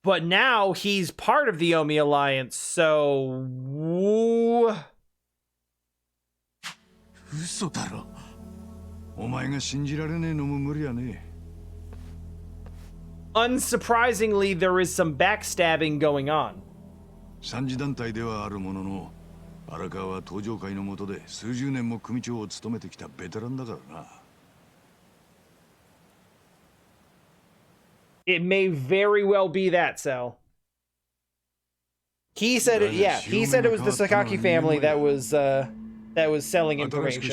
But now he's part of the Omi Alliance, so...嘘だろ。お前が信じられねえのも無理やね。Unsurprisingly, there is some backstabbing going on. 三次団体ではあるものの、荒川は東上会の下で数十年も組長を務めてきたベテランだからな。It may very well be that, Cell. He said it, yeah. He said it was the Sakaki family that was selling information. But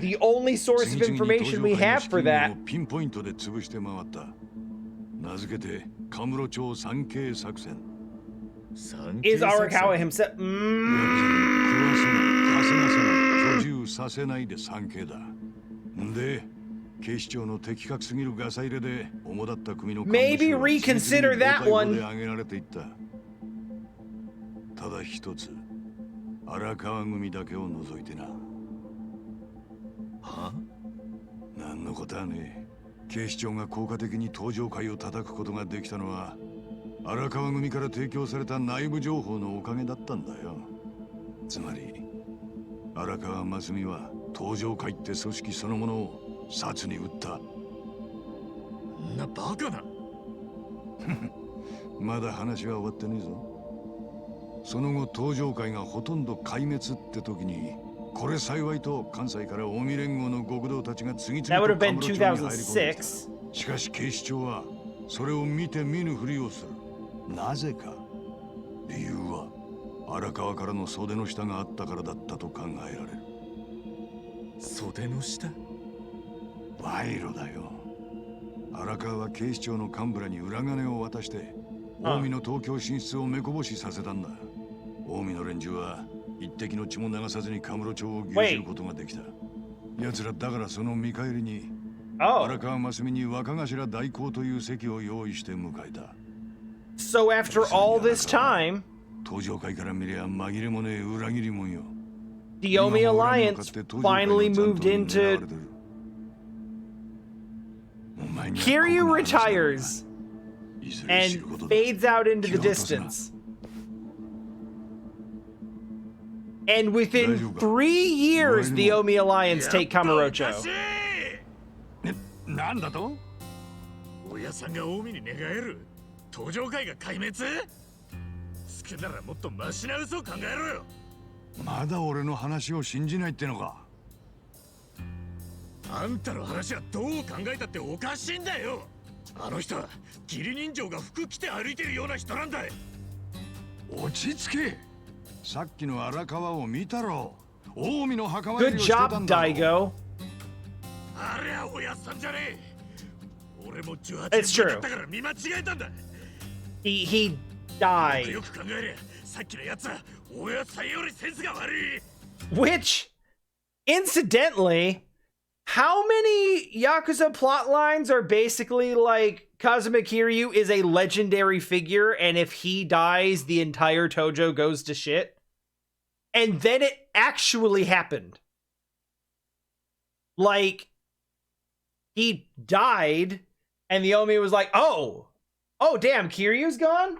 the only source of information we have for that is Arakawa himself. 警視庁の的確すぎるガサ入れで主だった組の Maybe reconsider that one. ただ一つ荒川組だけを除いてな。は？何のことはね。警視庁が効果的に東上会を叩くことができたのは荒川組から提供された内部情報のおかげだったんだよ。つまり荒川真澄は東上会って組織そのものを殺に撃った。なバカな。まだ話は終わってねえぞ。その後東上会がほとんど壊滅って時に、これ幸いと関西から近江連合の極道たちが次々とカムロ町に入り込んできた。しかし警視庁はそれを見て見ぬふりをする。なぜか。理由は荒川からの袖の下があったからだったと考えられる。袖の下？賄賂だよ。荒川は警視庁の幹部らに裏金を渡して近江の東京進出を目こぼしさせたんだ。近江の連中は一滴の血も流さずにカムロ町を牛耳ることができた。奴らだからその見返りに荒川真澄に若頭代行という席を用意して迎えた。So after all this time, 東上会から見りゃ紛れもねえ裏切り者よ。the Omi Alliance finally moved into... Kiryu retires and fades out into the distance. And within 3 years, the Omi Alliance take Kamurocho. なんだと？親さんが近江に寝返る？東上会が壊滅？少ならもっとマシな嘘を考えろよ。まだ俺の話を信じないってのか？あんたの話はどう考えたっておかしいんだよ。あの人は義理人情が服着て歩いてるような人なんだ。落ち着け。さっきの荒川を見たろ。近江の墓参りをしてたんだろ。Good job, Daigo. あれはおやっさんじゃねえ。俺も18 It's 年だったから見間違えたんだ。He died. よく考えりゃさっきのやつはおやっさんよりセンスが悪い。Which, incidentally, how many Yakuza plot lines are basically like Kazuma Kiryu is a legendary figure, and if he dies, the entire Tojo goes to shit? And then it actually happened. Like, he died, and the Omi was like, oh, damn, Kiryu's gone?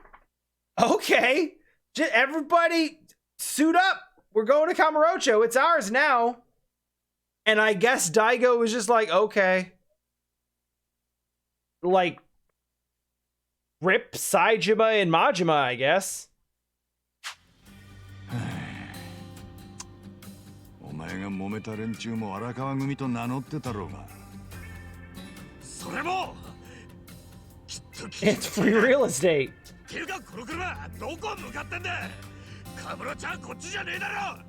Okay, just everybody suit up. We're going to Kamurocho. It's ours now. And I guess Daigo was just like, okay. Like, rip Saejima and Majima, I guess. お前が揉めた連中も荒川組と名乗ってたろうが。それもきっと It's free real estate. ていうかこの車どこ向かってんだ。カムロちゃんこっちじゃねえだろ。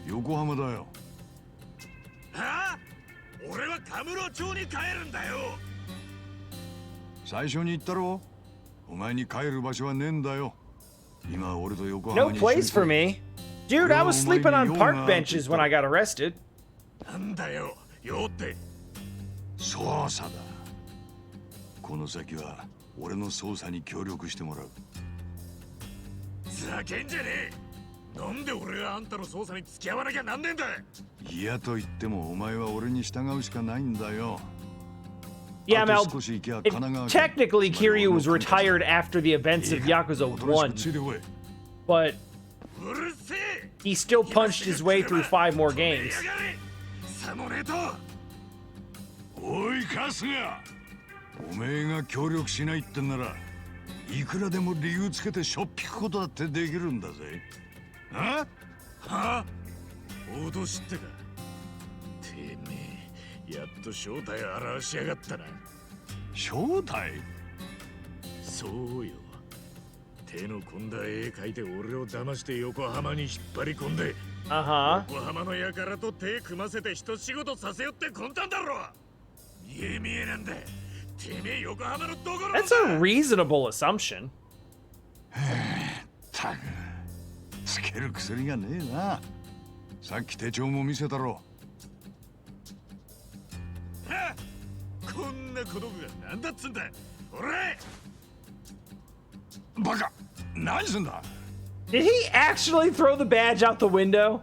横浜だよ。はあ？俺はカムロ町に帰るんだよ。最初に言ったろ。お前に帰る場所はねえんだよ。今俺と横浜 No に。place for me. Dude, I was sleeping on park benches when I got arrested. なんだよ、よって。捜査だ。この先は俺の捜査に協力してもらう。ざけんじゃねえ。なんで俺があんたの捜査に付き合わなきゃなんねえんだ。いやと言ってもお前は俺に従うしかないんだよ。 Yeah, Mel, technically Kiryu was retired after the events of Yakuza 1, but he still punched his way through 5 more games. おいカスが、おめえが協力しないってんならいくらでも理由つけてしょっぴくことだってできるんだぜ。あ？は？脅しってか。てめえ、やっと正体を現しやがったな。正体？そうよ。手の込んだ絵描いて俺を騙して横浜に引っ張り込んで、横浜の輩と手組ませて一仕事させよって魂胆だろ。見え見えなんだ。てめえ横浜のどころだ。That's a reasonable assumption. たくつける薬がねえな。さっき手帳も見せたろ。こんな小道具がなんだっつんだ。俺バカ、何すんだ。 Did he actually throw the badge out the window?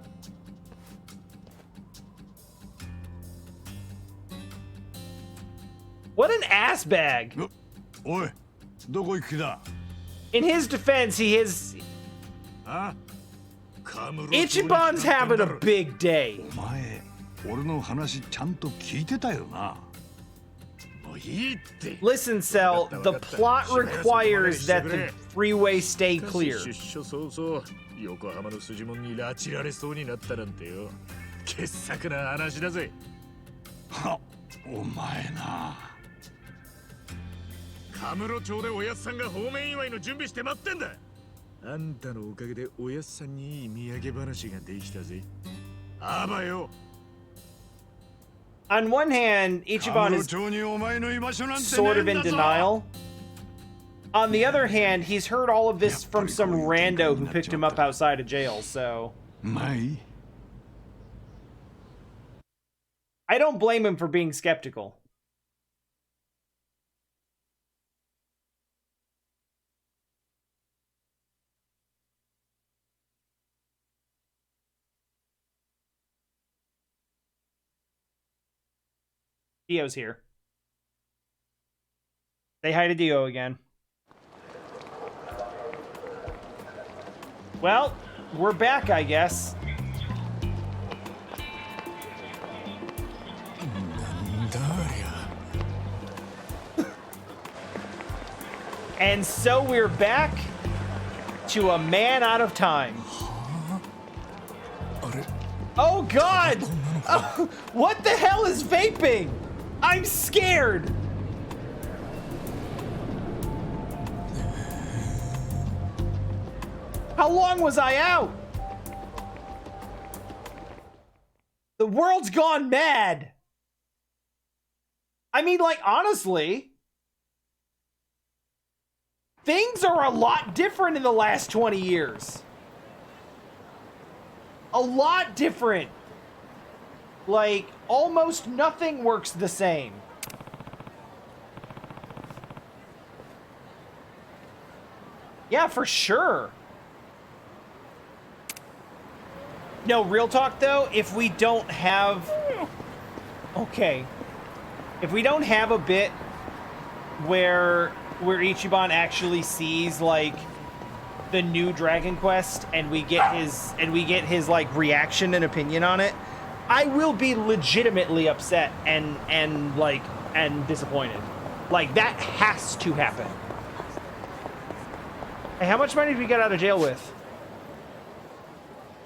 What an ass bag. おい、どこ行く気だ。 In his defense, he is... あ？ Ichiban's having a big day. お前、俺の話ちゃんと聞いてたよな。 Listen, Cell, the plot requires that the freeway stay clear. そうそう横浜の筋門に拉致られそうになったなんてよ。傑作な話だぜ。は、お前な。カムロ町でおやっさんが方面祝いの準備して待ってんだ。あんたのおかげでおやっさんにいい土産話ができたぜ。あばよ。 On one hand, Ichiban is sort of in denial. On the other hand, he's heard all of this from some rando who picked him up outside of jail, so... I don't blame him for being skeptical. Dio's here. Say hi to Dio again. Well, we're back, I guess. And so we're back to a man out of time. Oh God! Oh, what the hell is vaping? I'm scared! How long was I out? The world's gone mad. I mean, like, honestly, things are a lot different in the last 20 years. A lot different. Like, almost nothing works the same. Yeah, for sure. No, real talk though, if we don't have... Okay. If we don't have a bit where Ichiban actually sees, like, the new Dragon Quest and we get his like reaction and opinion on it, I will be legitimately upset and disappointed. Like, that has to happen. Hey, how much money did we get out of jail with?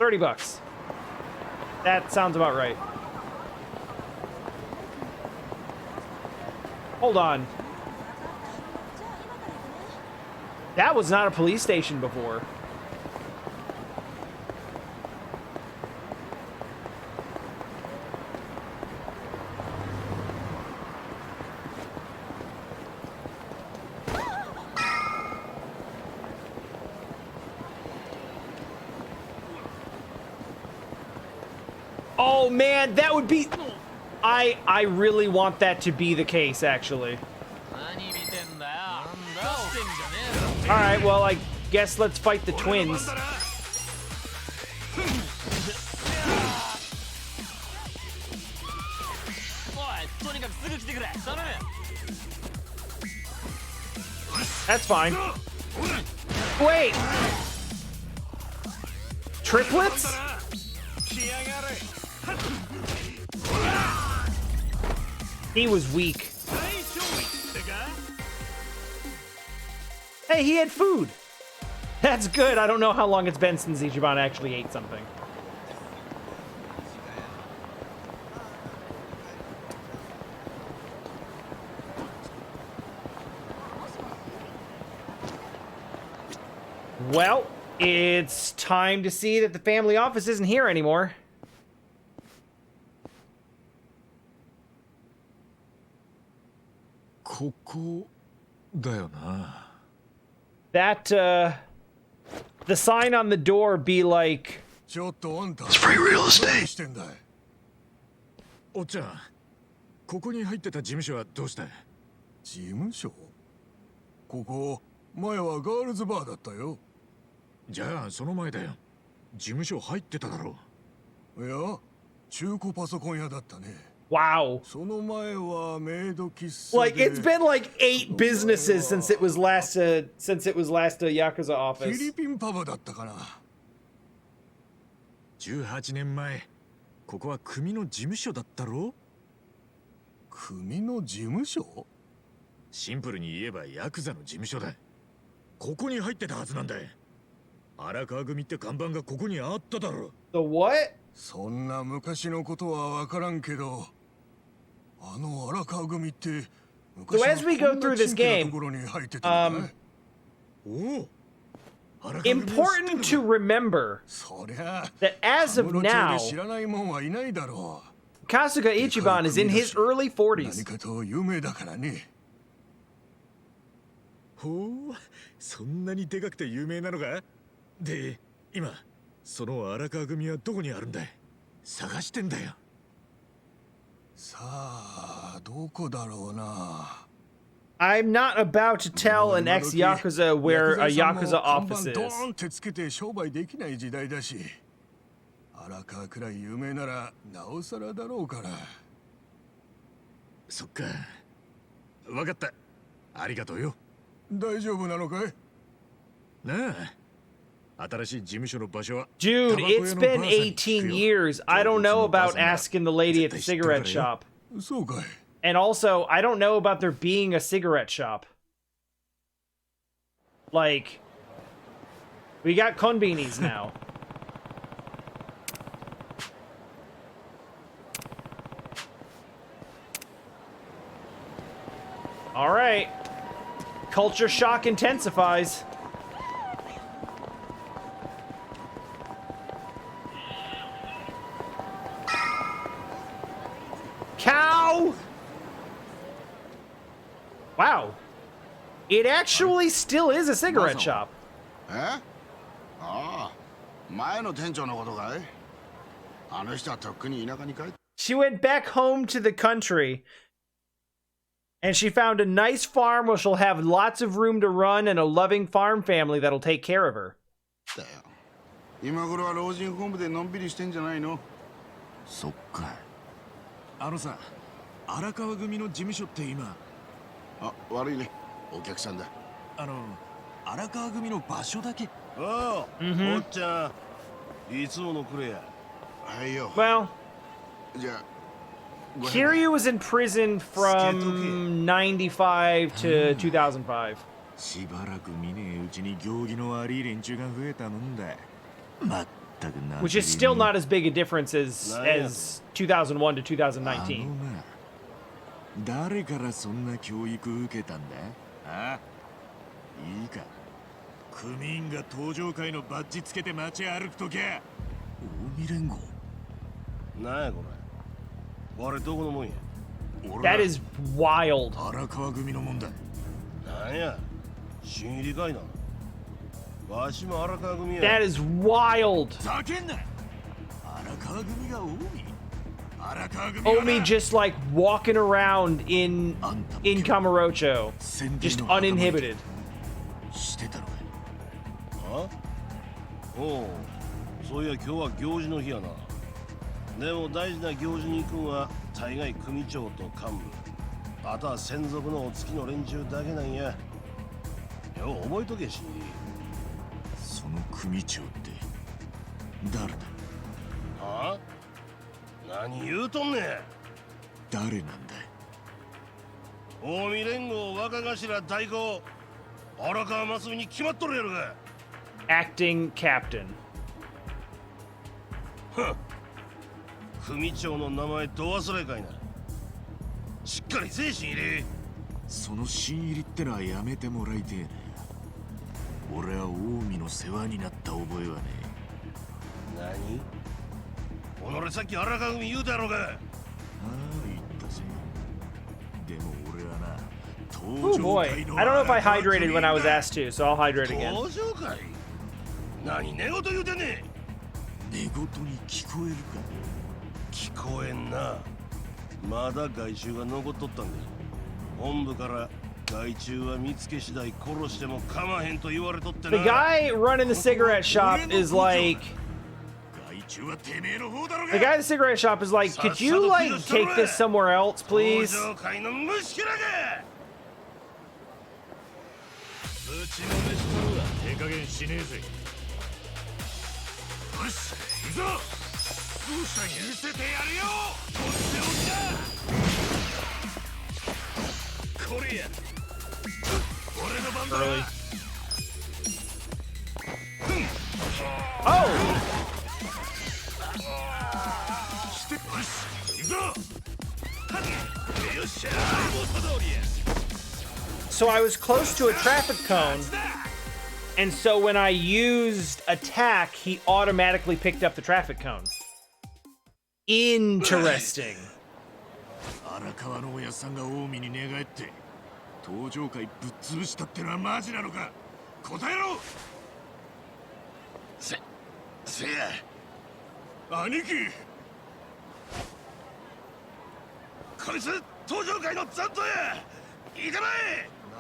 $30. That sounds about right. Hold on. That was not a police station before. Oh man, that would be... I really want that to be the case, actually. Alright, well, I guess let's fight the twins. That's fine. Wait. Triplets? He was weak. Hey, he had food. That's good. I don't know how long it's been since Ichiban actually ate something. Well, it's time to see that the family office isn't here anymore. That, the sign on the door be like... It's free real estate. おっちゃん、ここに入ってた事務所はどうした？事務所？ここ、前はガールズバーだったよ。じゃあ、その前だよ。事務所入ってただろう。いや、中古パソコン屋だったね。Wow. その前はメイド喫茶で。Like, it's been like 8 businesses since it was last a Yakuza office. フィリピンパブだったかな。18年前、ここは組の事務所だったろ？組の事務所？シンプルに言えばヤクザの事務所だ。ここに入ってたはずなんだ。荒川組って看板がここにあっただろ。The what? そんな昔のことはわからんけど、あの荒川組って So as we go through this game, important to remember that as of now, Kasuga Ichiban is in his early 40s. ほう、そんなにでかくて有名なのか？で、今その荒川組はどこにあるんだい？探してんだよ。さあ、どこだろうな。I'm not about to tell an ex-Yakuza where a Yakuza office is. ドーンってつけて商売できない時代だし、荒川くらい有名ならなおさらだろうから。そっか。わかった。ありがとうよ。大丈夫なのかい？なあ。新しい事務所の場所は。Dude, it's been 18 years. I don't know about asking the lady at the cigarette shop. そうかい。And also, I don't know about there being a cigarette shop. Like, we got konbinis now. All right. Culture shock intensifies. Cow! Wow. It actually still is a cigarette shop. Eh? Ah, 前の店長のことかい？あの人はとっくに田舎に帰っ She went back home to the country. And she found a nice farm where she'll have lots of room to run and a loving farm family that'll take care of her. たよ。今頃は老人ホームでのんびりしてんじゃないの？そっか。あのさ、荒川組の事務所って今。あ、悪いね。お客さんだ。荒川組の場所だけ。ああ、おっちゃん。いつものくれや。はいよ。Well, じゃあ。Kiryu was in prison from 95 to 2005. しばらく見ねえうちに行儀の悪い連中が増えたもんだ。まったくな。Which is still not as big a difference as 2001 to 2019. 誰からそんな教育受けたんだ？あ？いいか。組員が登場会のバッジつけて街歩くときゃ。近江連合。なんやこれ。That is wild. 荒川組のもんだ。なんや、新入りかいな。わしも荒川組や。That is wild. ざけんな。荒川組が近江。荒川組。Omi just like walking around in Kamurocho, just uninhibited. してたのか。あ？おう、そういや今日は行事の日やな。でも大事な行事に行くんは大概組長と幹部。あとは専属のお付きの連中だけなんや。よう覚えとけし。その組長って誰だ？はあ？何言うとんねん。誰なんだ？近江連合若頭代行荒川真澄に決まっとるやろが。 Acting captain. 組長の名前ど忘れかいな。しっかり精神入れ。その新入りってのはやめてもらいてえな。俺は近江の世話になった覚えはねえ。何？己さっき荒川組言うたやろが。ああ、言ったぜ。でも俺はな、 Oh boy. I don't know if I hydrated when I was asked to, so I'll hydrate again. 登場会？何寝言言うてんねん。寝言に聞こえるか？聞こえんな。まだ害虫が残っとったんだ。本部から害虫は見つけ次第殺しても構わへんと言われとってな。 The guy running the cigarette shop is like... The guy at the cigarette shop is like, could you, like, take this somewhere else, please? 登場会の虫けらが。うちの飯取るは手加減しねえぜ。よし、行くぞ。どうしたんや？見せてやるよ。とっておきだ。これや。俺の番だ。Oh! してよし、行くぞ。よっしゃ、元通りや。 So I was close to a traffic cone, and so when I used attack, he automatically picked up the traffic cone. Interesting. 荒川の親さんが近江に寝返って登場会ぶっ潰したってのはマジなのか？答えろ。せや。兄貴。こいつ登場会の残党や。いかない。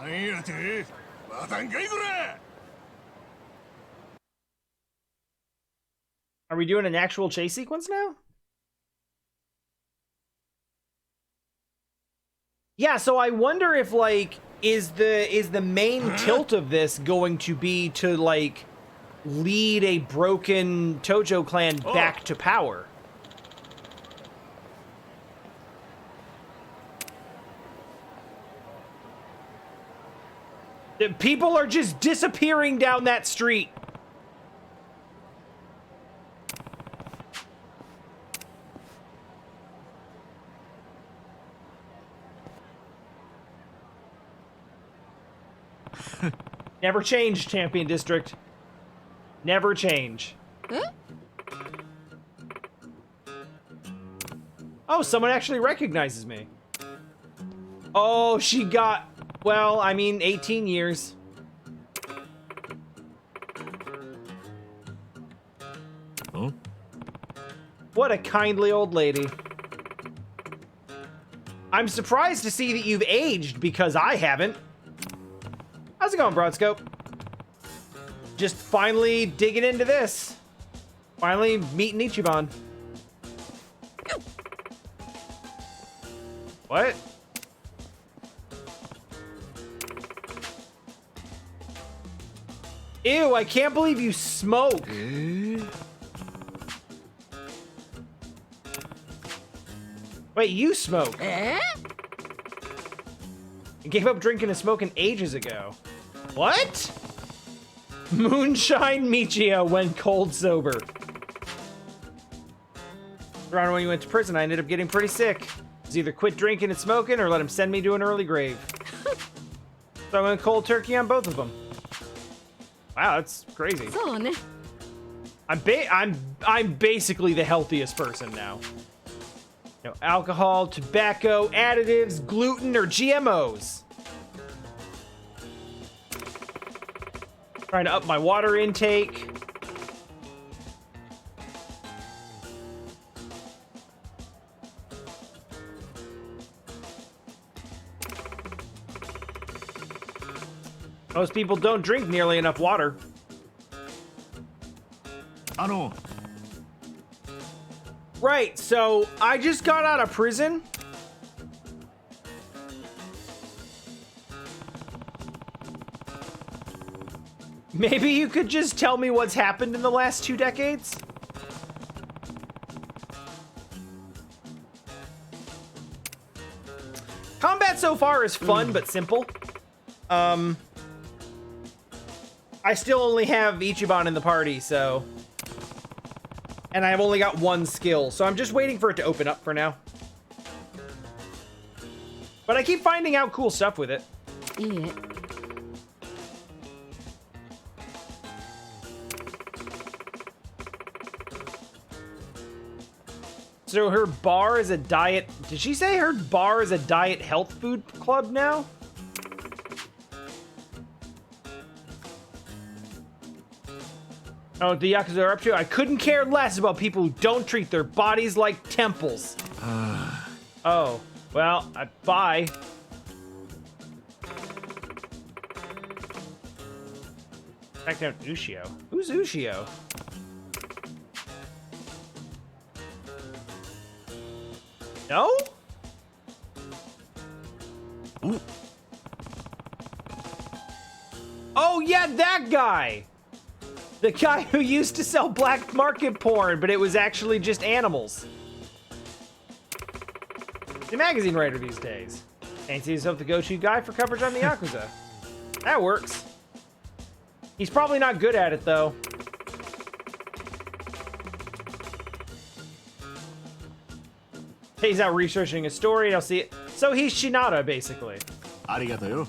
なんやて？またんかいこら。 Are we doing an actual chase sequence now? Yeah, so I wonder if, like, is the main tilt of this going to be to, like, lead a broken Tojo clan back to power? People are just disappearing down that street. Never change, Champion District. Never change. Oh, someone actually recognizes me. Oh, she got... Well, I mean, 18 years. Huh? What a kindly old lady. I'm surprised to see that you've aged, because I haven't. How's it going, Broadscope? Just finally digging into this. Finally meeting Ichiban. What? Ew, I can't believe you smoke. Wait, you smoke? I gave up drinking and smoking ages ago. What? Moonshine Michio went cold sober. Around when you went to prison, I ended up getting pretty sick. I was either quit drinking and smoking or let him send me to an early grave. So I went cold turkey on both of them. Wow, that's crazy. I'm basically the healthiest person now. No alcohol, tobacco, additives, gluten, or GMOs. Trying to up my water intake. Most people don't drink nearly enough water. Right, so I just got out of prison. Maybe you could just tell me what's happened in the last 2 decades? Combat so far is fun, but simple. I still only have Ichiban in the party, so... And I've only got 1 skill, so I'm just waiting for it to open up for now. But I keep finding out cool stuff with it. Yeah. So her bar is a diet... Did she say her bar is a diet health food club now? Oh, the Yakuza are up to? I couldn't care less about people who don't treat their bodies like temples. Oh, well, bye. Back down Ushio. Who's Ushio? No? Ooh. Oh, yeah, that guy! The guy who used to sell black market porn, but it was actually just animals. The magazine writer these days. Fancy himself the go-to guy for coverage on the Yakuza. That works. He's probably not good at it, though. He's out researching a story, and I'll see it. So he's Shinada, basically. Arigato yo.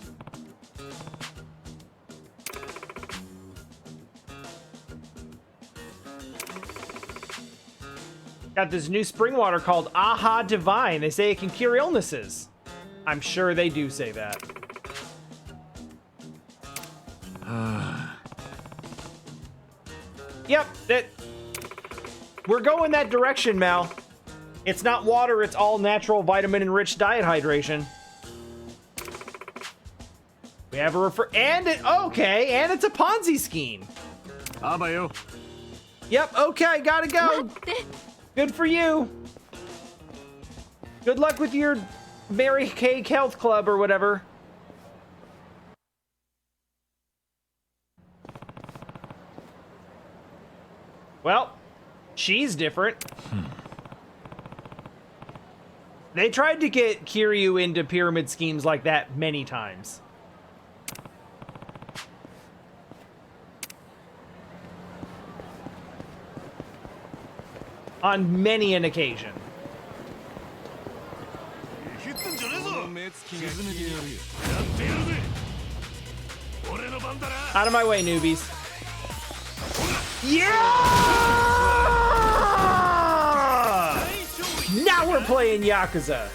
Got this new spring water called Aha Divine. They say it can cure illnesses. I'm sure they do say that. Yep, we're going that direction, Mal. It's not water, it's all natural vitamin-enriched diet hydration. We have a and it's a Ponzi scheme. Abayo. Yep, okay, gotta go. Good for you. Good luck with your Mary Cake Health Club or whatever. Well, she's different. They tried to get Kiryu into pyramid schemes like that many times. On many an occasion. Out of my way, newbies. Yeah! Now we're playing Yakuza.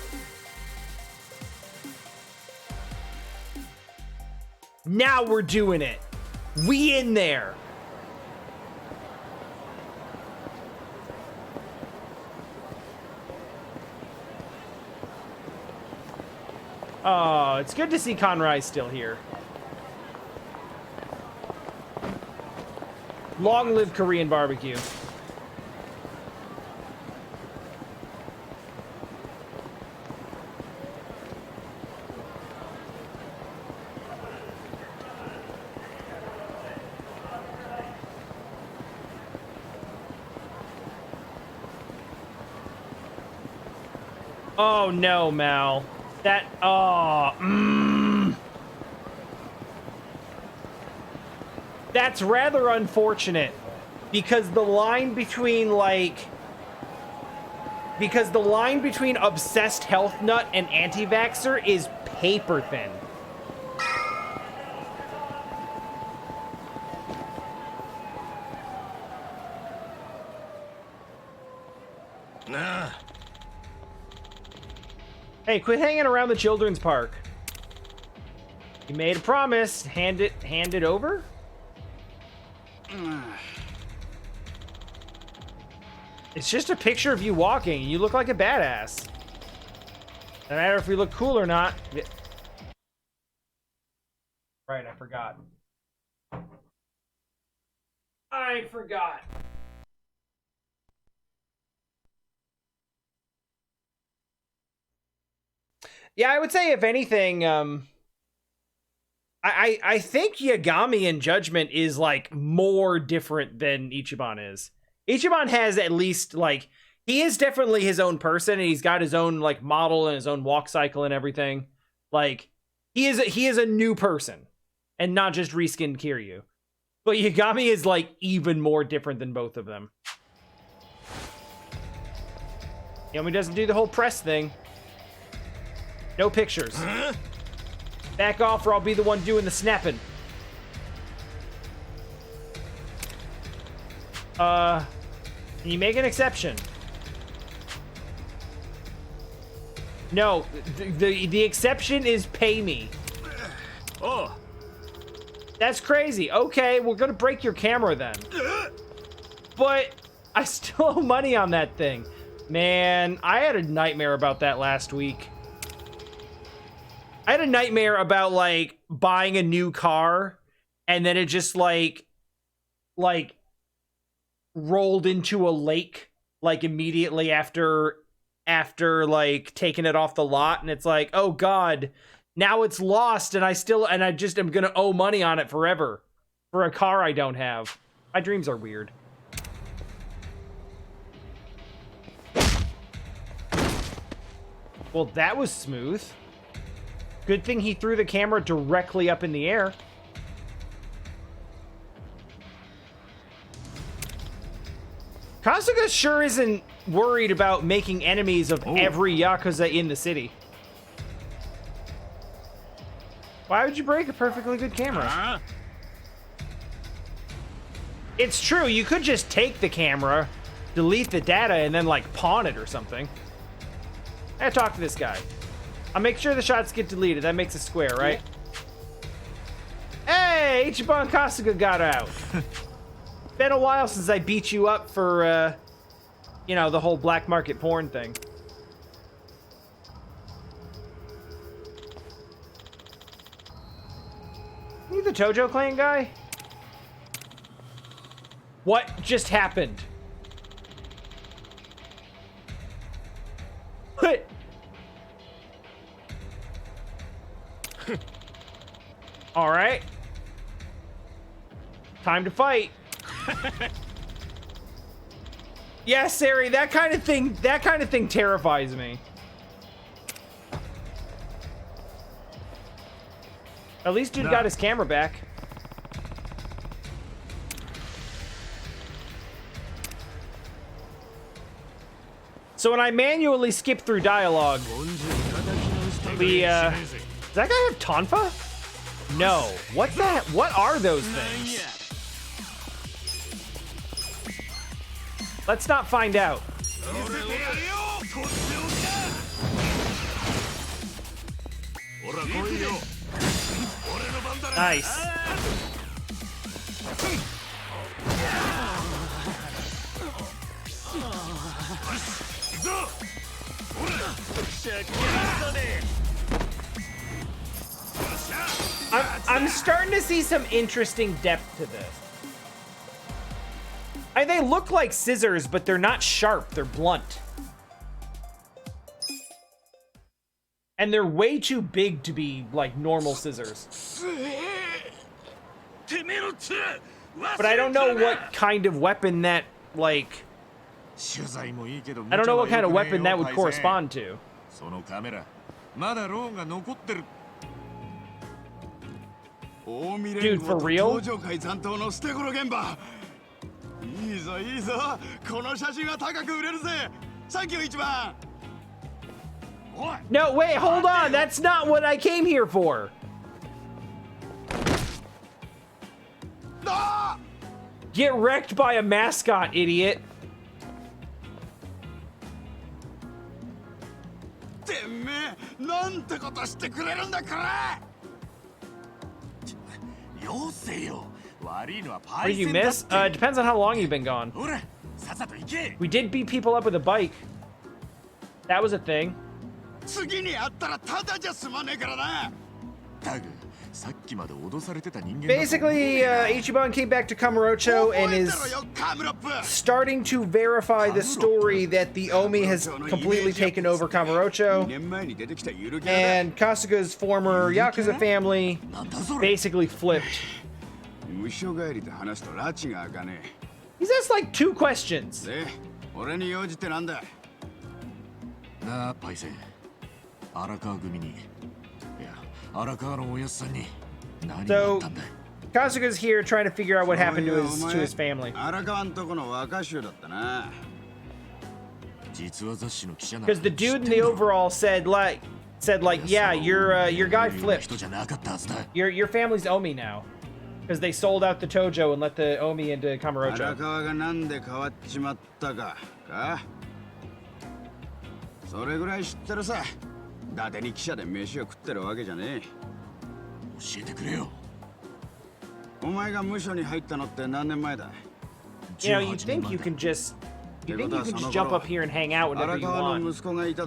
Now we're doing it. We in there. Oh, it's good to see Conrai's still here. Long live Korean barbecue. Oh no, Mal. That's rather unfortunate because the line between obsessed health nut and anti-vaxxer is paper thin. Nah. Hey, quit hanging around the children's park. You made a promise. Hand it over? It's just a picture of you walking. You look like a badass. No matter if we look cool or not. Right, I forgot. Yeah, I would say if anything, I think Yagami in Judgment is like more different than Ichiban is. Ichiban has at least like he is definitely his own person, and he's got his own like model and his own walk cycle and everything. Like he is a new person and not just reskinned Kiryu. But Yagami is like even more different than both of them. Yagami doesn't do the whole press thing. No pictures. Back off or I'll be the one doing the snapping. Can you make an exception? No, the exception is pay me. Oh. That's crazy. Okay, we're gonna break your camera then. But I still owe money on that thing. Man, I had a nightmare about that last week. I had a nightmare about like buying a new car and then it just like rolled into a lake like immediately after like taking it off the lot, and it's like, oh god, now it's lost and I just am gonna owe money on it forever for a car I don't have. My dreams are weird. Well, that was smooth. Good thing he threw the camera directly up in the air. Kasuga sure isn't worried about making enemies of every Yakuza in the city. Why would you break a perfectly good camera? It's true, you could just take the camera, delete the data, and then like pawn it or something. I gotta talk to this guy. I'll make sure the shots get deleted. That makes a square, right? Yeah. Hey, Ichiban Kasuga got out. Been a while since I beat you up for, you know, the whole black market porn thing. You the Tojo Clan guy? What just happened? What? All right. Time to fight. Yeah, Sari, that kind of thing terrifies me. At least dude got his camera back. So when I manually skip through dialogue, we, does that guy have tonfa? No. What's that? What are those things? Let's not find out. Nice. I'm starting to see some interesting depth to this. They look like scissors, but they're not sharp, they're blunt. And they're way too big to be like normal scissors. But I don't know what kind of weapon that, like... I don't know what kind of weapon that would correspond to. Dude, for real? No, wait, hold on. That's not what I came here for. Get wrecked by a mascot, idiot. What did you miss? It depends on how long you've been gone. We did beat people up with a bike. That was a thing. Basically, Ichiban came back to Kamurocho and is starting to verify the story that the Omi has completely taken over Kamurocho, and Kasuga's former Yakuza family basically flipped. He's asked like 2 questions. So, Kasuga's here trying to figure out what happened to his family. Because the dude in the overall said like, yeah, your guy flipped. Your family's Omi now. Because they sold out the Tojo and let the Omi into Kamurocho. You know, you think you can just jump up here and hang out whenever you want.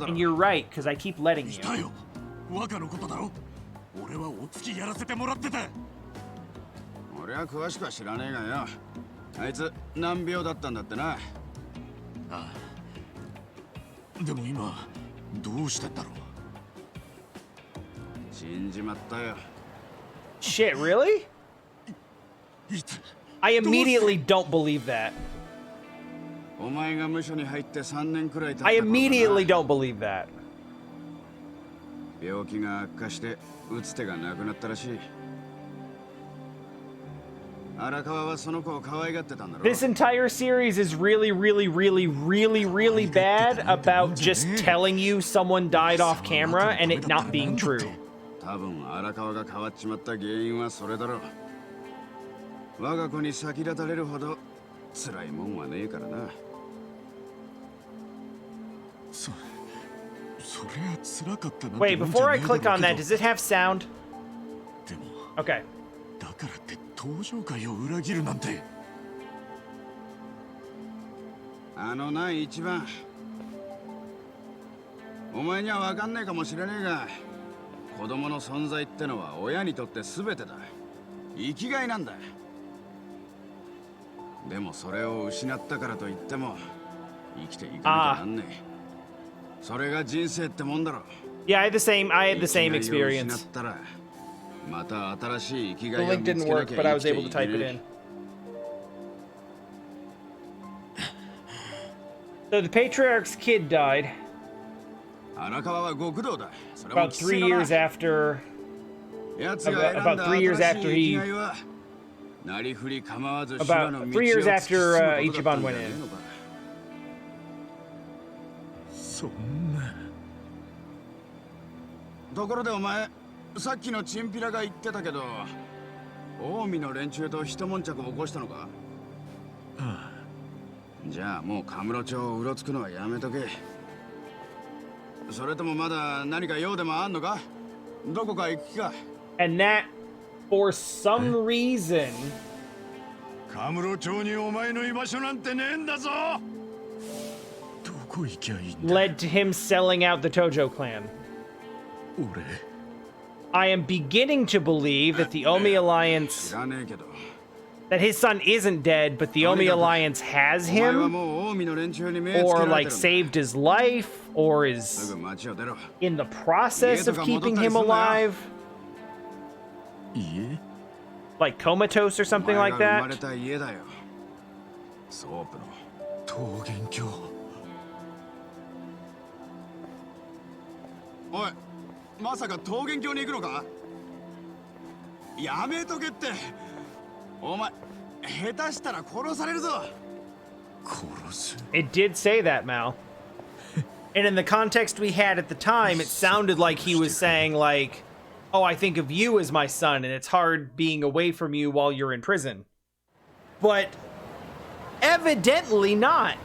And you're right, because I keep letting you. Shit, really? I immediately don't believe that. I immediately don't believe that. This entire series is really bad about just telling you someone died off camera and it not being true. Wait, before I click on that, does it have sound? Okay. Yeah, I had the same experience. The link didn't work, but I was able to type it in. So the patriarch's kid died about 3 years after. About 3 years after Ichiban went in. And that, for some reason, led to him selling out the Tojo Clan. I am beginning to believe that the Omi Alliance, that his son isn't dead, but the Omi Alliance has him, or like saved his life, or is in the process of keeping him alive. Like comatose or something like that. It did say that, Mal. And in the context we had at the time, it sounded like he was saying like, oh, I think of you as my son, and it's hard being away from you while you're in prison. But evidently not.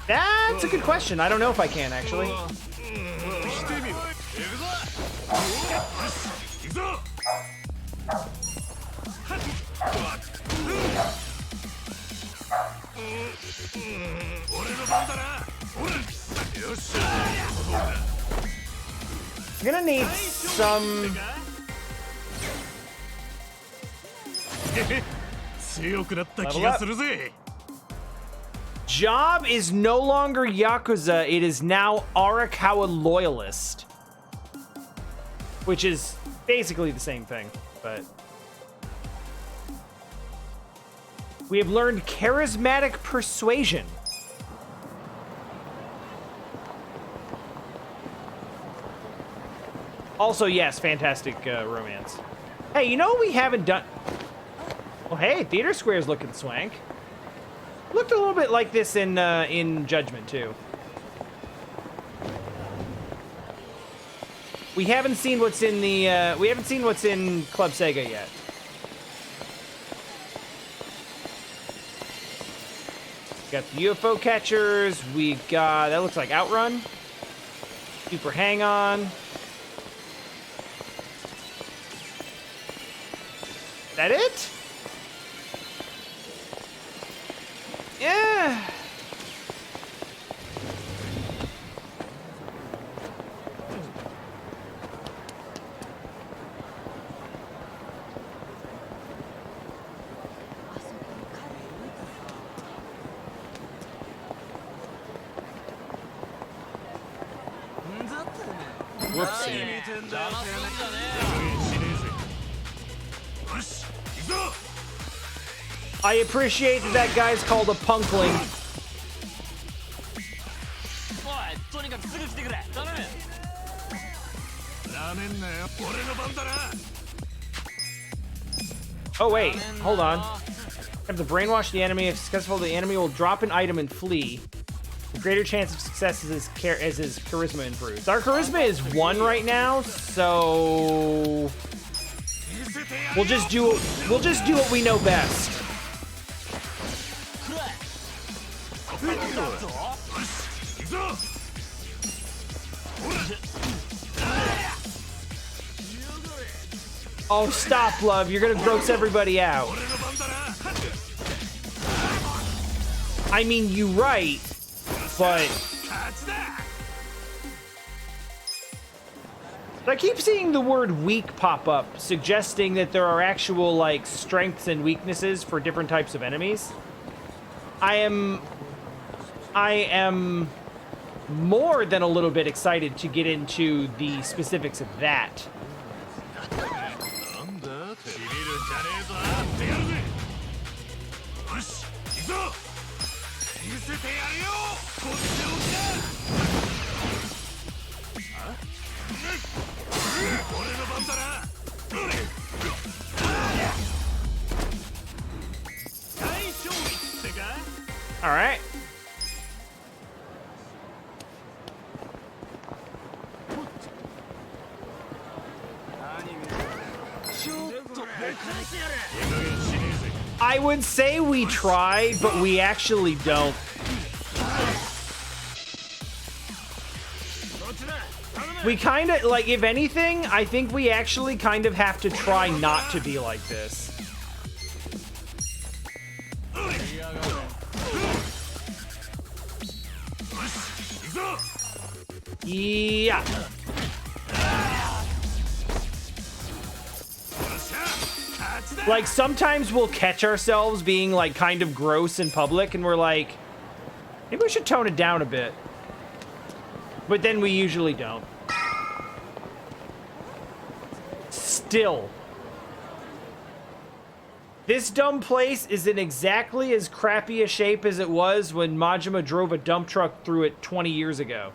That's a good question. I don't know if I can, actually. I'm gonna need some... Level up. Job is no longer Yakuza, it is now Arakawa Loyalist. Which is basically the same thing, but... We have learned Charismatic Persuasion. Also, yes, Fantastic Romance. Hey, you know what we haven't done... Well, hey, Theater Square's looking swank. Looked a little bit like this in Judgment, too. We haven't seen what's in the, we haven't seen what's in Club Sega yet. Got the UFO catchers, we got, that looks like Outrun. Super Hang On. Is that it? Yeah. Whoopsie. I appreciate that that guy's called a punkling. Oh wait, hold on. Have to brainwash the enemy. If successful, the enemy will drop an item and flee. The greater chance of success as his charisma improves. Our charisma is 1 right now, so we'll just do what we know best. Oh, stop, love. You're gonna gross everybody out. I mean, you right, but I keep seeing the word weak pop up, suggesting that there are actual, like, strengths and weaknesses for different types of enemies. I am more than a little bit excited to get into the specifics of that. All right. I would say we try, but we actually don't. We kind of, like, if anything, I think we actually kind of have to try not to be like this. Yeah. Like, sometimes we'll catch ourselves being, like, kind of gross in public, and we're like, maybe we should tone it down a bit. But then we usually don't. Still. This dumb place is in exactly as crappy a shape as it was when Majima drove a dump truck through it 20 years ago.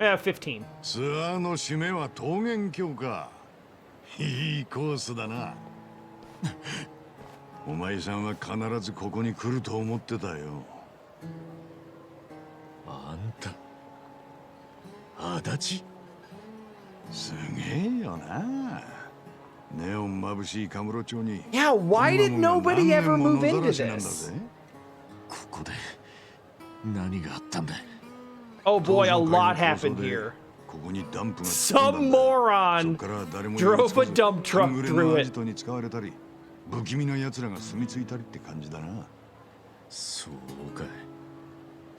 Yeah, 15. ツアーの締めは桃源郷か。いいコースだな。お前さんは必ずここに来ると思ってたよ。あんた、足立？すげえよな。Yeah, why did nobody ever move into this? Oh boy, a lot happened here. Some moron drove a dump truck through it. 不気味な奴らが住み着いたりって感じだな。そうか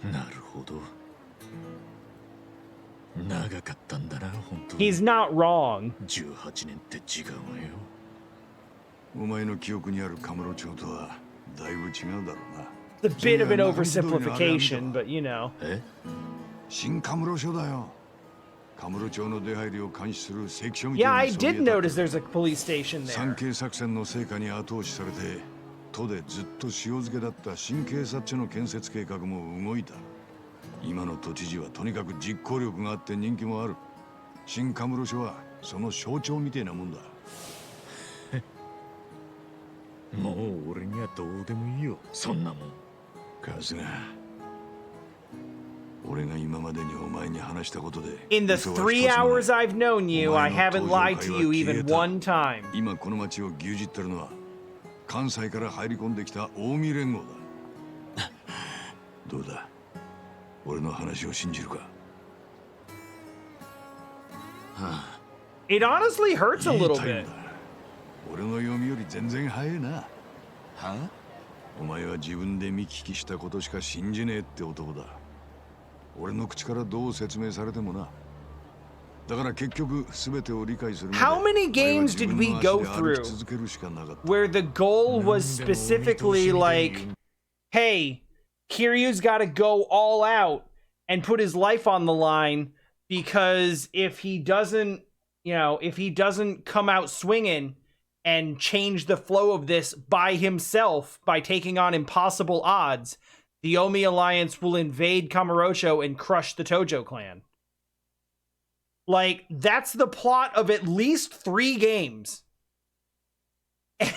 い。なるほど。長かったんだな、本当に。He's not wrong. 18年って違うわよ。お前の記憶にあるカムロ町とはだいぶ違うだろうな。It's a bit of an oversimplification, but you know. え？新カムロ町だよ。カムロ町の出入りを監視する関所みたい Yeah, な。 I did notice there's a police station there. 産経作戦の成果に後押しされて、都でずっと塩漬けだった新警察署の建設計画も動いた。今の都知事はとにかく実行力があって人気もある。新カムロ署はその象徴みたいなもんだ。もう俺にはどうでもいいよ、そんなもん。春日。俺が今までにお前に話したことで。In the 3 hours I've known you, I haven't lied to you even one time. 今この町を牛耳ってるのは関西から入り込んできた近江連合だ。どうだ、俺の話を信じるか。It honestly hurts a little bit. 俺の読みより全然早いな。はあ？お前は自分で見聞きしたことしか信じねえって男だ。俺の口からどう説明されてもな。だから結局全てを理解するまで。How many games did we go through where the goal was specifically like, hey, Kiryu's got to go all out and put his life on the line because if he doesn't, if he doesn't come out swinging and change the flow of this by himself by taking on impossible odds, the Omi Alliance will invade Kamurocho and crush the Tojo Clan. Like, that's the plot of at least 3 games.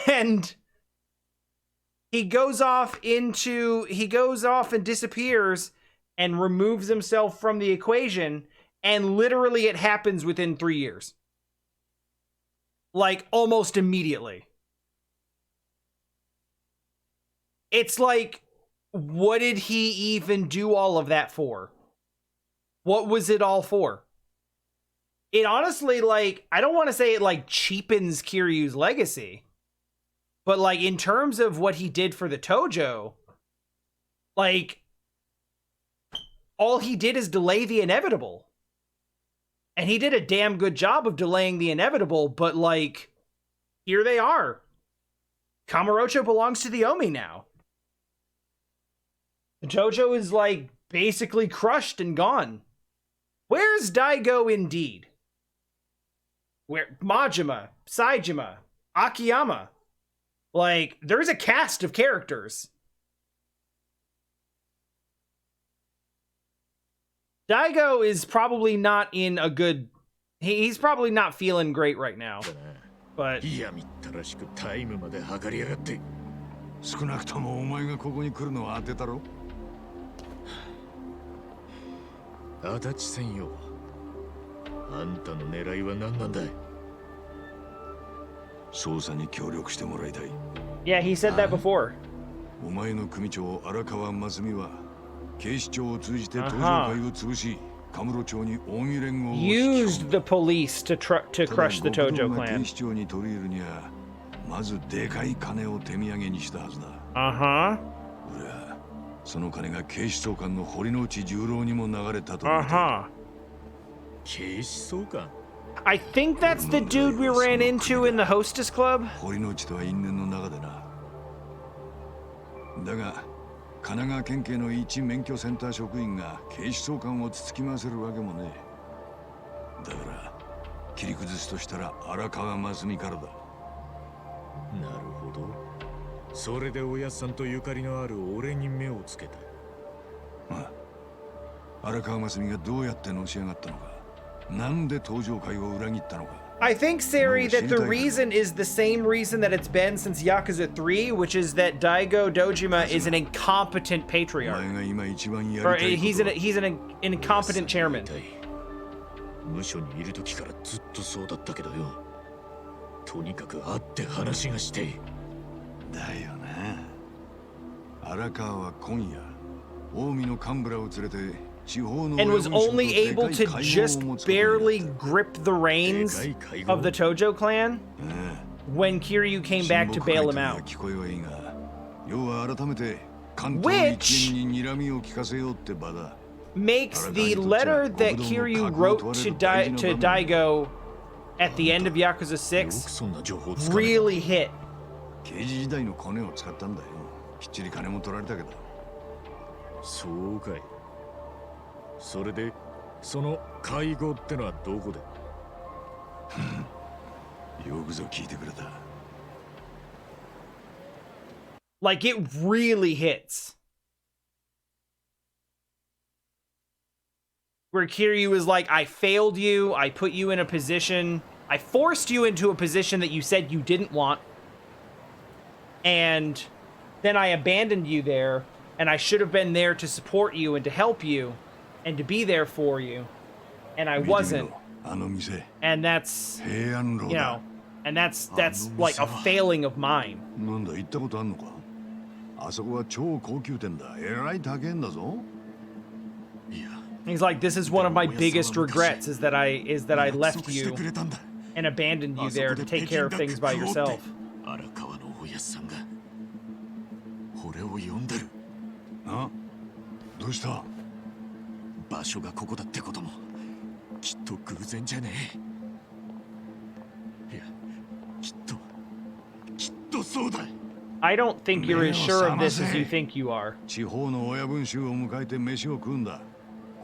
And he goes off and disappears and removes himself from the equation, and literally it happens within 3 years. Like, almost immediately. It's like, what did he even do all of that for? What was it all for? It honestly, like, I don't want to say it, like, cheapens Kiryu's legacy. But, like, in terms of what he did for the Tojo, like, all he did is delay the inevitable. And he did a damn good job of delaying the inevitable, but, like, here they are. Kamurocho belongs to the Omi now. The Tojo is, like, basically crushed and gone. Where's Daigo indeed? Where Majima, Saejima, Akiyama. Like, there's a cast of characters. Daigo is probably not in a good... He's probably not feeling great right now. But... 少なくともお前がここに来るのは当てたろ。足立せんよ。あんたの狙いは何なんだい？捜査に協力してもらいたい。Yeah, he said that before. お前の組長荒川真澄は警視庁を通じて東上会を潰し、カムロ町に近江連合をused the police to crush the Tojo Clan. 警視庁に取り入るにはまずでかい金を手土産にしたはずだ。俺はその金が警視総監の堀之内十郎にも流れたと思って。警視総監 I think that's the dude we ran into in the hostess club. 堀之内とは因縁の中でな。だが神奈川県警の一免許センター職員が警視総監をつつき回せるわけもねえ。だから切り崩すとしたら荒川真澄からだ。なるほど。それでおやっさんとゆかりのある俺に目をつけた。ああ、荒川真澄がどうやってのし上がったのか、なんで東上会を裏切ったのか。I think, Sari, that the reason is the same reason that it's been since Yakuza 3, which is that Daigo Dojima is an incompetent patriarch. Or he's an incompetent chairman. 無所にいる時からずっとそうだったけどよ。とにかく会って話がしてだよな。荒川は今夜近江の幹部らを連れて地方の and was only able to just barely grip the reins of the Tojo clan when Kiryu came back to bail him out. Which makes the letter that Kiryu wrote to Daigo at the end of Yakuza 6 really hit. 刑事時代のコネを使ったんだよ。きっちり金も取られたけど。そうかい。それでその介護ってのはどこで？よくぞ聞いてくれた。Like it really hits. Where Kiryu is like, I failed you, I put you in a position, I forced you into a position that you said you didn't want, and then I abandoned you there, and I should have been there to support you and to help you and to be there for you, and I wasn't. And that's, you know, and that's like a failing of mine. なんだ、行ったことあんのか？あそこは超高級店だ。えらい高えんだぞ。He's like, this is one of my biggest regrets is that I left you and abandoned you there to take care of things by yourself. あ？どうした？場所がここだってこともきっと偶然じゃねえ。いや、きっとそうだ。I don't think you're as sure of this as you think you are. 地方の親分衆を迎えて飯を食うんだ。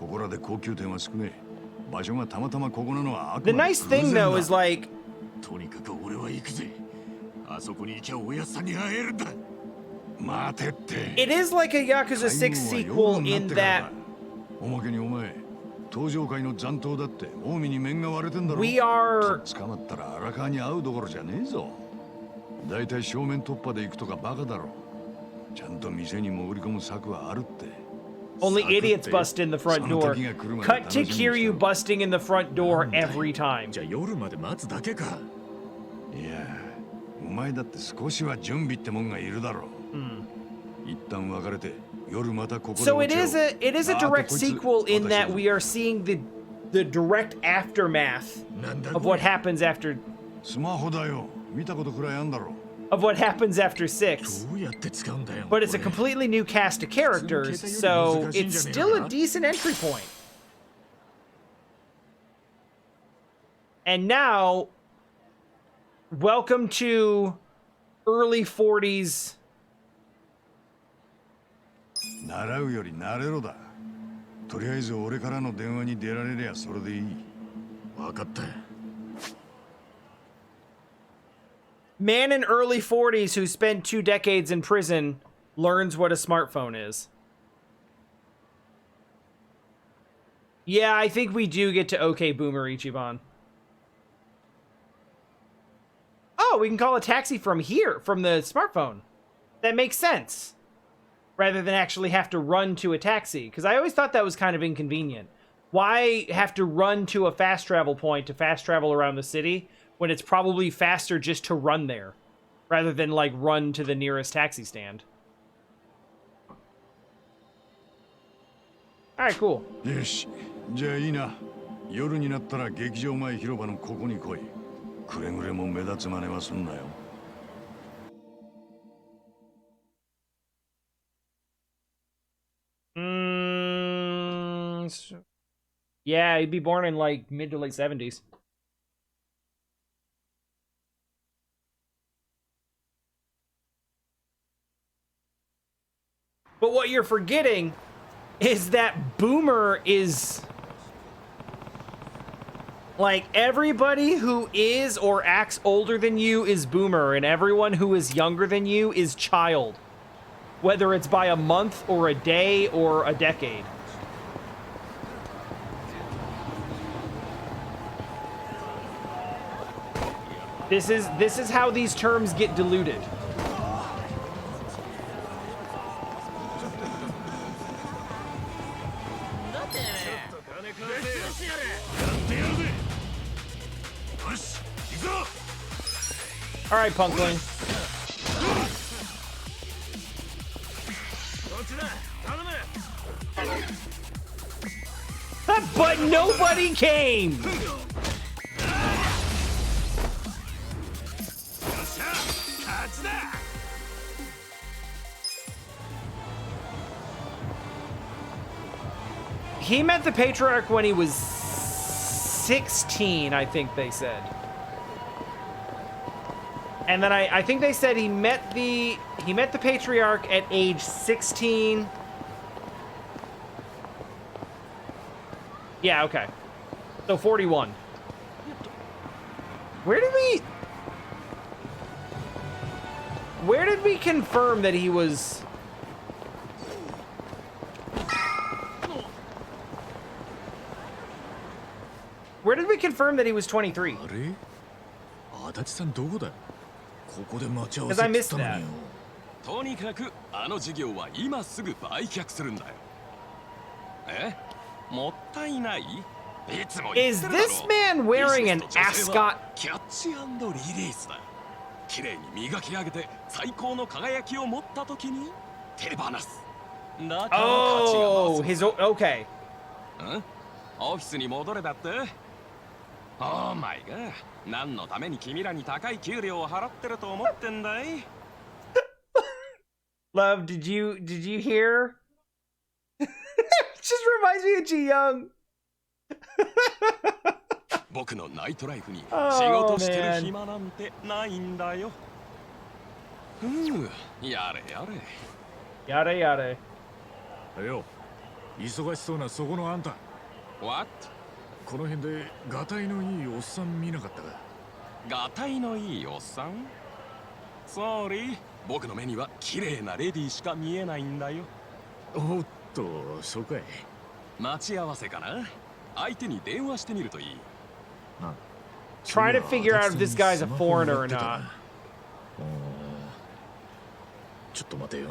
ここらで高級店は少ねえ。場所がたまたまここなのはあく The まで nice thing though is like とにかく俺は行くぜ。あそこに行きゃおやさんに会えるんだ。待てって。 it is like a Yakuza 6 sequel in that おまけにお前、東上界の残党だって近江に面が割れてんだろ。 we are 捕まったら荒川に会うどころじゃねえぞ。だいたい正面突破で行くとかバカだろ。ちゃんと店に潜り込む策はあるって。 only idiots bust in the front door. Cut to Kiryu busting in the front door every time. じゃあ夜まで待つだけか。いや、お前だって少しは準備ってもんがいるだろう。一旦別れて夜またここで。 So it is a direct sequel in that we are seeing the direct aftermath of what happens after スマホだよ。見たことくらいあんだろう。 of what happens after 6. どうやって使うんだよ。 But it's a completely new cast of characters, so it's still a decent entry point. And now, welcome to early 40s. 習うより慣れろだ。とりあえず俺からの電話に出られりゃそれでいい。分かった。 Man in early 40s who spent 2 decades in prison learns what a smartphone is. Yeah, I think we do get to OK Boomer Ichiban. Oh, we can call a taxi from here, from the smartphone. That makes sense. Rather than actually have to run to a taxi. Because I always thought that was kind of inconvenient. Why have to run to a fast travel point to fast travel around the city when it's probably faster just to run there rather than like run to the nearest taxi stand? All right, cool. よし、じゃあいいな。夜になったら劇場前広場のここに来い。くれぐれも目立つ真似はすんなよ。 Yeah, he'd be born in like mid to late 70s. But what you're forgetting is that Boomer is like everybody who is or acts older than you is Boomer, and everyone who is younger than you is child, whether it's by a month or a day or a decade. This is how these terms get diluted. All right, Punkling. But nobody came. He met the Patriarch when he was 16, I think they said. And then I think they said he met the Patriarch at age 16. Yeah, okay. So 41. Where did we confirm that he was... Where did we confirm that he was 23? Because I missed that. とにかくあの事業は今すぐ売却するんだよ。え？もったいない？いつも言ってるだろ。Is this man wearing an ascot? キャッチ&リリースだ。綺麗に磨き上げて最高の輝きを持った時に手放す。だから価値が増 Oh, す。his okay. ん？オフィスに戻れだって？オーマイガー。何のために君らに高い給料を払ってると思ってんだい？ Love, did you hear? Just reminds me of Ji Young. 僕のナイトライフに仕事してる暇なんてないんだよ。やれやれ。やれやれ。よ、忙しそうなそこのあんた。What？この辺でガタイのいいおっさん見なかったか？ガタイのいいおっさん？ソーリー、僕の目には綺麗なレディーしか見えないんだよ。おっと、そうかい。待ち合わせかな？相手に電話してみるといい。Trying to figure out if this guy's a foreigner or not. ちょっと待てよ。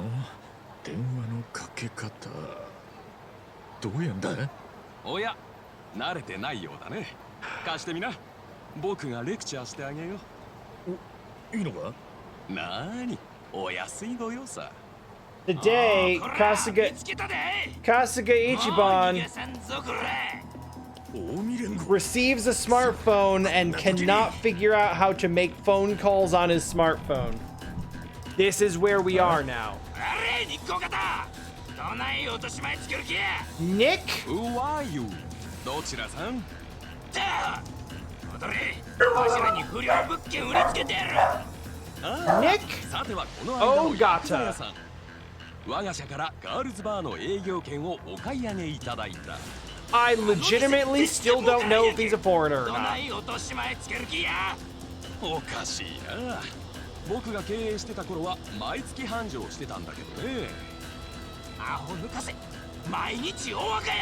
電話のかけ方。どうやんだ？おや、慣れてないようだね。貸してみな。僕がレクチャーしてあげよう。いいのか？なーに、お安いご用さ。The day Kasuga Ichiban receives a smartphone and cannot figure out how to make phone calls on his smartphone. This is where we are now. Nick? Who are you? どちらさん？Nick? さてはこの間のヤクザ Ogata. 屋さん。我が社からガールズバーの営業権をお買い上げいただいた。I legitimately still don't know if he's a foreigner or not. おかしいな。僕が経営してた頃は毎月繁盛してたんだけどね。アホ抜かせ。毎日大赤や。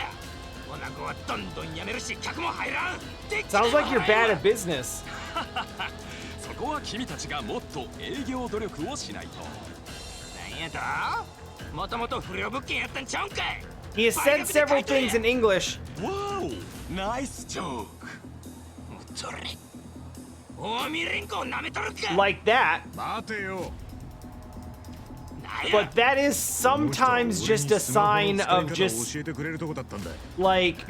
女子はどんどん辞めるし客も入らん。Sounds like you're bad at business. そこは君たちがもっと営業努力をしないと。何やと？もともと不良物件やったんちゃうんかい。He has said several things in English. Wow, nice joke. Like that. But that is sometimes just a sign of just like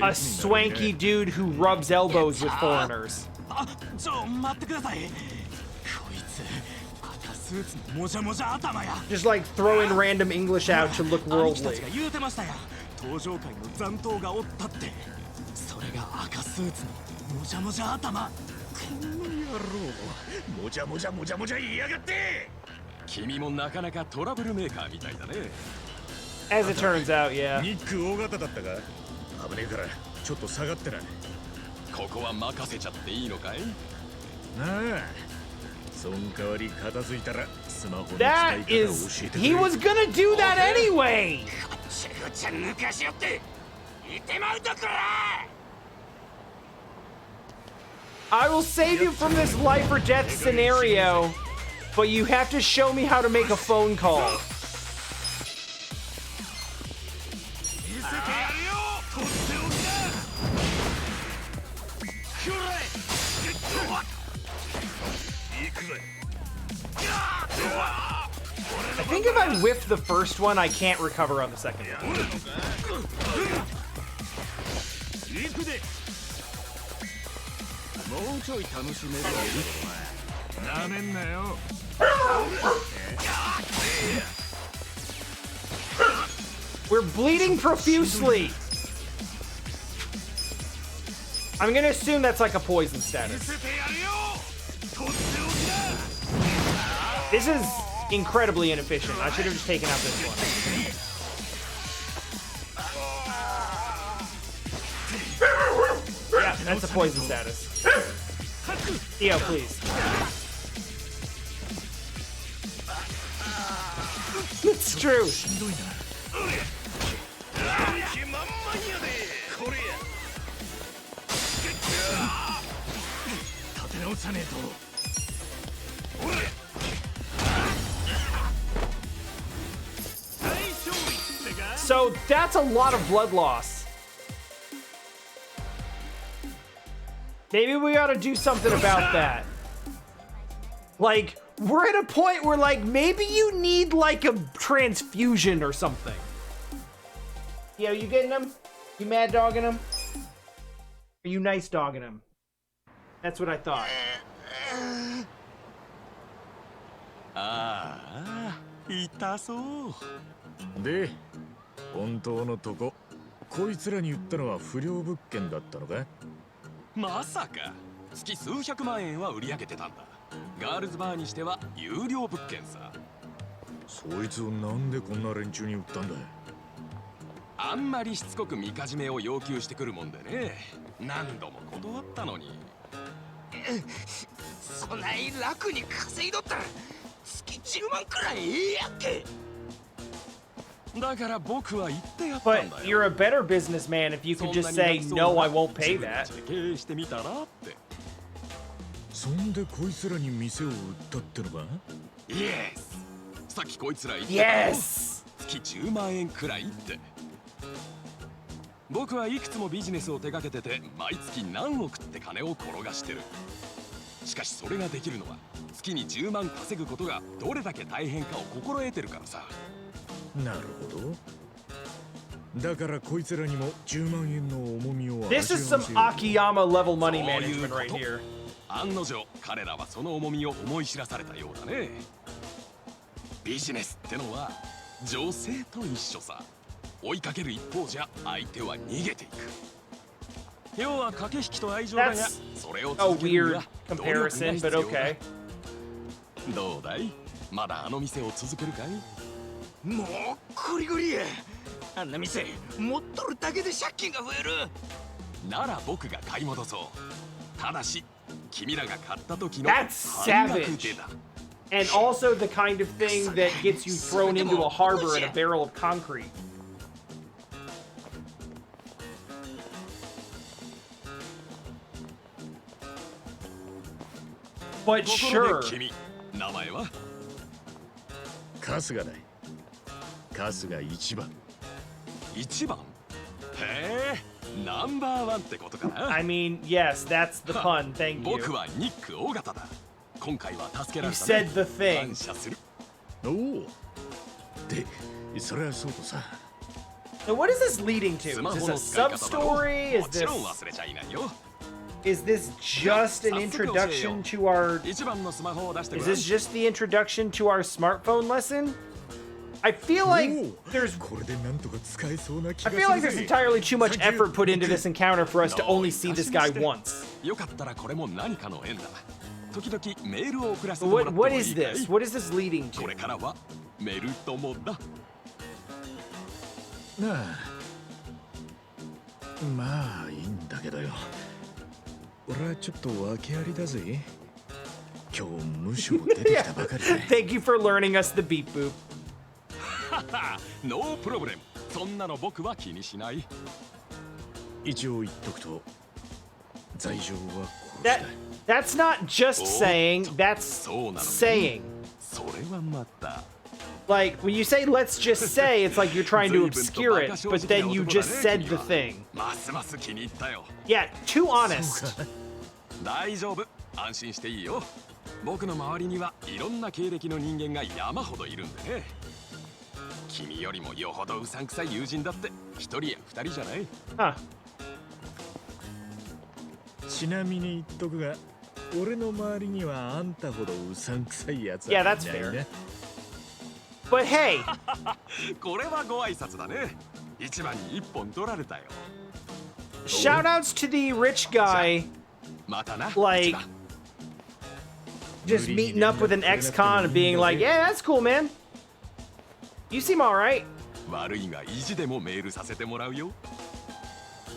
a swanky dude who rubs elbows with foreigners. Just like throwing random English out to look worldly. 登場界の残党がおったって。それが赤スーツのもじゃもじゃ頭。この野郎、もじゃもじゃもじゃもじゃ言いやがって。君もなかなかトラブルメーカーみたいだね。As it turns out, yeah. ニック大型だったか？危ねえからちょっと下がってな。ここは任せちゃっていいのかい？なあ。そん代わり片付いたらスマホの使い That 方を is, 教えてくれ。 he was gonna do that anyway. I will save you from this life or death scenario, but you have to show me how to make a phone call. I think if I whiff the first one, I can't recover on the second one. We're bleeding profusely. I'm gonna assume that's like a poison status. This is incredibly inefficient. I should have just taken out this one. Yeah, that's a poison status. Theo, please. It's true. So that's a lot of blood loss. Maybe we ought to do something about that. Like, we're at a point where, like, maybe you need, like, a transfusion or something. Yo, you getting him? You mad dogging him? Are you nice dogging him? That's what I thought.で、本当のとこ、こいつらに言ったのは不良物件だったのか？まさか月数百万円は売り上げてたんだ。ガールズバーにしては有料物件さ。そいつをなんでこんな連中に売ったんだ？あんまりしつこくみかじめを要求してくるもんでね。何度も断ったのに。そない楽に稼いどったら月10万くらいええやんけ。だから僕は言ってやったんだよ。But you're a better businessman if you could just say, no, I won't pay that. 経営してみたらって。そんでこいつらに店を売ったってのか？イエス。さっきこいつら言ってた。Yes。月10万円くらいって。僕はいくつもビジネスを手掛けてて毎月何億って金を転がしてる。しかしそれができるのは月に10万稼ぐことがどれだけ大変かを心得てるからさ。なるほど。だからこいつらにも10万円の重みを。This is some Akiyama level money management right here. 案の定彼らはその重みを思い知らされたようだね。ビジネスってのは女性と一緒さ。追いかける一方じゃ相手は逃げていく。要は駆け引きと愛情だが、それを続けるには努力が必要だ。どうだい？まだあの店を続けるかい？もうゴリゴリや。あんな店持っとるだけで借金が増える。なら僕が買い戻そう。ただし君らが買った時の半額でだ。And also the kind of thing that gets you thrown into a harbor in a barrel of concrete. But sure. 名前は？春日だ。春日一番。一番？へえ、ナンバーワンってことかな。I mean, yes, that's the pun. Thank you. 僕はニック尾形だ。今回は助けられた。You said the thing. 感謝する。おお。で、それはそうとさ。So what is this leading to? Is this a sub-story? Is this just an introduction to our... Is this just the introduction to our smartphone lesson? I feel like there's entirely too much effort put into this encounter for us to only see this guy once. What is this? What is this leading to? なあ、まあいいんだけどよ。俺はちょっと訳ありだぜ。今日無償出てきたばかりで。Thank you for learning us the beep boop. No problem. そんなの僕は気にしない。一応言っとくと、罪状は殺しだ。That's not just saying, that's saying. それはまた。Like, when you say let's just say, it's like you're trying to obscure it, but then you just said the thing. Yeah, too honest. 僕の周りにはいろんな経歴の人間が山ほどいるんでね。君よりもよほどうさんくさい友人だって一人や二人じゃない。Huh. ちなみに言っとくが、俺の周りにはあんたほどうさんくさいやつ Yeah, はい that's ないな。 fair. But hey, これはご挨拶だね。一番に一本取られたよ。 shout outs to the rich guy またな。 like just meeting up with an ex-con and being like, yeah, that's cool, man. You seem alright. 悪いが意地でもメールさせてもらうよ。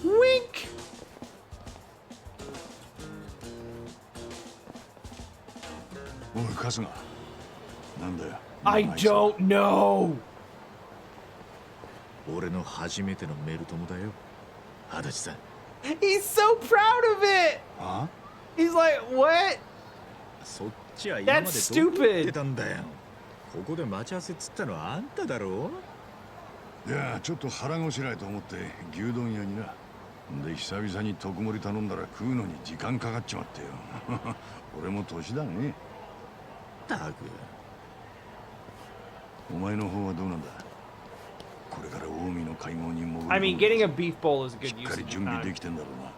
Wink. おい春日、なんだよ。 I don't know. 俺の初めてのメル友だよ。足立さん。 He's so proud of it. あ He's like, what? そっちは今まで That's どこ行って stupid. たんだよ。ここで待ち合わせっつったのはあんただろいや、ちょっと腹ごしらえと思って牛丼屋にな。で、久々に特盛り頼んだら食うのに時間かかっちまってよ。俺も年だね。ったく。お前の方はどうなんだ。これから近江の会合に潜る。 I mean, getting a beef bowl is a し good っか use り of 準 your 備で time. きてんだろうな。